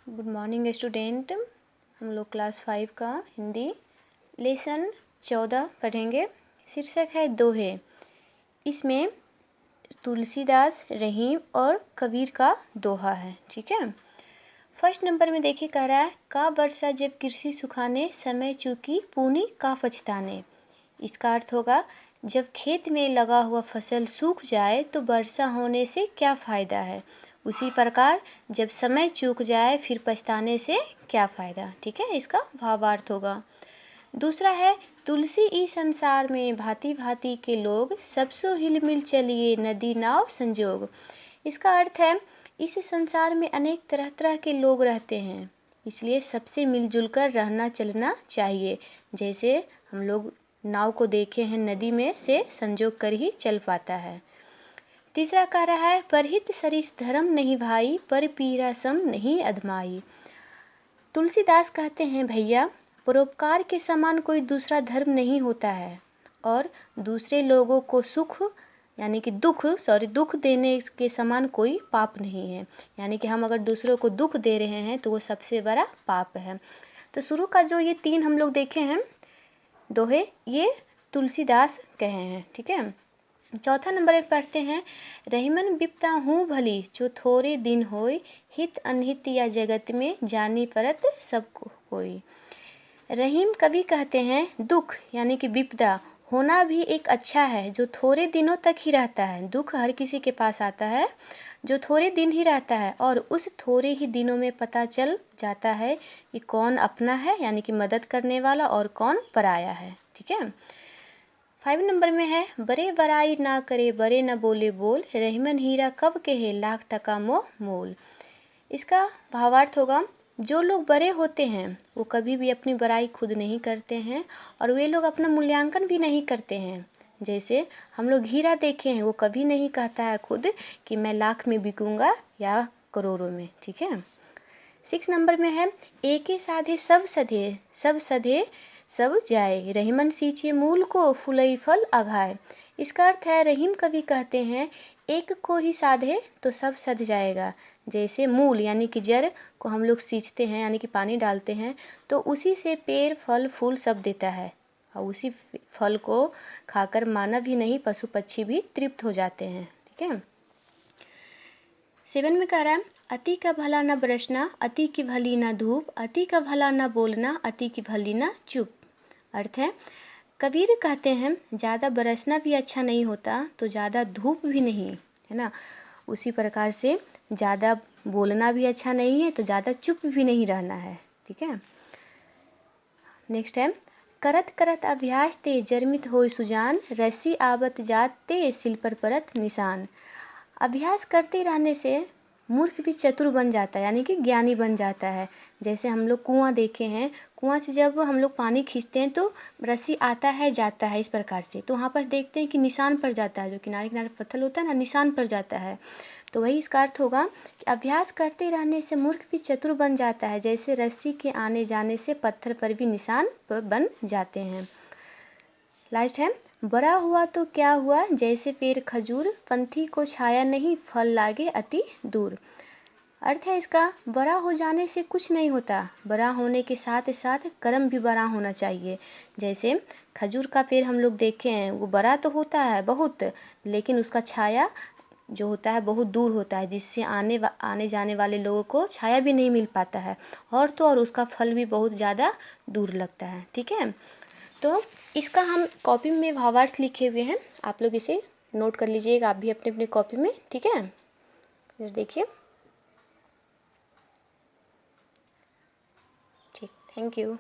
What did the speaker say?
Good morning student. हम लोग class 5 का हिंदी लेसन 14 पढ़ेंगे। शीर्षक है दोहे। इसमें तुलसीदास, रहीम और कबीर का दोहा है। ठीक है। फर्स्ट नंबर में देखिए, कह रहा है का वर्षा जब कृषि सुखाने, समय चूकी पूनी का पछताने। इसका अर्थ होगा जब खेत में लगा हुआ फसल सूख जाए तो वर्षा होने से क्या फ़ायदा है, उसी प्रकार जब समय चूक जाए फिर पछताने से क्या फ़ायदा। ठीक है, इसका भावार्थ होगा। दूसरा है तुलसी ई संसार में भांति भांति के लोग, सबसो हिल मिल चलिए नदी नाव संजोग। इसका अर्थ है इस संसार में अनेक तरह तरह के लोग रहते हैं, इसलिए सबसे मिलजुल कर रहना चलना चाहिए। जैसे हम लोग नाव को देखे हैं, नदी में से संजोग कर ही चल पाता है। तीसरा कह रहा है परहित सरिस धर्म नहीं भाई, पर पीरा सम नहीं अधमाई। तुलसीदास कहते हैं भैया, परोपकार के समान कोई दूसरा धर्म नहीं होता है और दूसरे लोगों को सुख यानी कि दुख देने के समान कोई पाप नहीं है। यानी कि हम अगर दूसरों को दुख दे रहे हैं तो वो सबसे बड़ा पाप है। तो शुरू का जो ये 3 हम लोग देखे हैं दोहे, ये तुलसीदास कहे हैं। ठीक है। चौथा नंबर में पढ़ते हैं रहीमन बिपता हूँ भली, जो थोड़े दिन होय, हित अनहित या जगत में जानी परत सबको कोई। रहीम कवि कहते हैं दुख यानी कि विपदा होना भी एक अच्छा है जो थोड़े दिनों तक ही रहता है। दुख हर किसी के पास आता है जो थोड़े दिन ही रहता है और उस थोड़े ही दिनों में पता चल जाता है कि कौन अपना है यानी कि मदद करने वाला और कौन पराया है। ठीक है। 5 नंबर में है बड़े बड़ाई ना करे बड़े न बोले बोल, रहीमन हीरा कब कहे लाख टका मोह मोल। इसका भावार्थ होगा जो लोग बड़े होते हैं वो कभी भी अपनी बड़ाई खुद नहीं करते हैं और वे लोग अपना मूल्यांकन भी नहीं करते हैं। जैसे हम लोग हीरा देखे हैं, वो कभी नहीं कहता है खुद कि मैं लाख में बिकूंगा या करोड़ों में। ठीक है। 6 नंबर में है एके साधे सब सधे, सब सधे सब जाए, रहीमन सींचे मूल को फुलई फल अघाए। इसका अर्थ है रहीम कवि कहते हैं एक को ही साधे तो सब सध जाएगा। जैसे मूल यानी कि जड़ को हम लोग सींचते हैं यानी कि पानी डालते हैं तो उसी से पेड़ फल फूल सब देता है और उसी फल को खाकर मानव ही नहीं पशु पक्षी भी तृप्त हो जाते हैं। ठीक है। 7 में कह रहा है अति का भला न बरसना, अति की भली न धूप, अति का भला न बोलना, अति की भली न चुप। अर्थ है कबीर कहते हैं ज़्यादा बरसना भी अच्छा नहीं होता तो ज़्यादा धूप भी नहीं, है ना। उसी प्रकार से ज़्यादा बोलना भी अच्छा नहीं है तो ज़्यादा चुप भी नहीं रहना है। ठीक है। नेक्स्ट है करत करत अभ्यास ते जर्मित होय सुजान, रस्सी आवत जात ते सिल पर परत निशान। अभ्यास करते रहने से मूर्ख भी चतुर बन जाता है यानी कि ज्ञानी बन जाता है। जैसे हम लोग कुआं देखे हैं, कुआं से जब हम लोग पानी खींचते हैं तो रस्सी आता है जाता है इस प्रकार से, तो वहाँ पर देखते हैं कि निशान पड़ जाता है, जो किनारे किनारे पत्थर होता है ना, निशान पड़ जाता है। तो वही इसका अर्थ होगा कि अभ्यास करते रहने से मूर्ख भी चतुर बन जाता है, जैसे रस्सी के आने जाने से पत्थर पर भी निशान बन जाते हैं। लास्ट है बड़ा हुआ तो क्या हुआ, जैसे पेड़ खजूर, पंथी को छाया नहीं फल लागे अति दूर। अर्थ है इसका बड़ा हो जाने से कुछ नहीं होता, बड़ा होने के साथ साथ कर्म भी बड़ा होना चाहिए। जैसे खजूर का पेड़ हम लोग देखे हैं, वो बड़ा तो होता है बहुत, लेकिन उसका छाया जो होता है बहुत दूर होता है, जिससे आने जाने वाले लोगों को छाया भी नहीं मिल पाता है और तो और उसका फल भी बहुत ज़्यादा दूर लगता है। ठीक है। तो इसका हम कॉपी में भावार्थ लिखे हुए हैं, आप लोग इसे नोट कर लीजिएगा आप भी अपने अपने कॉपी में। ठीक है। फिर देखिए। ठीक, थैंक यू।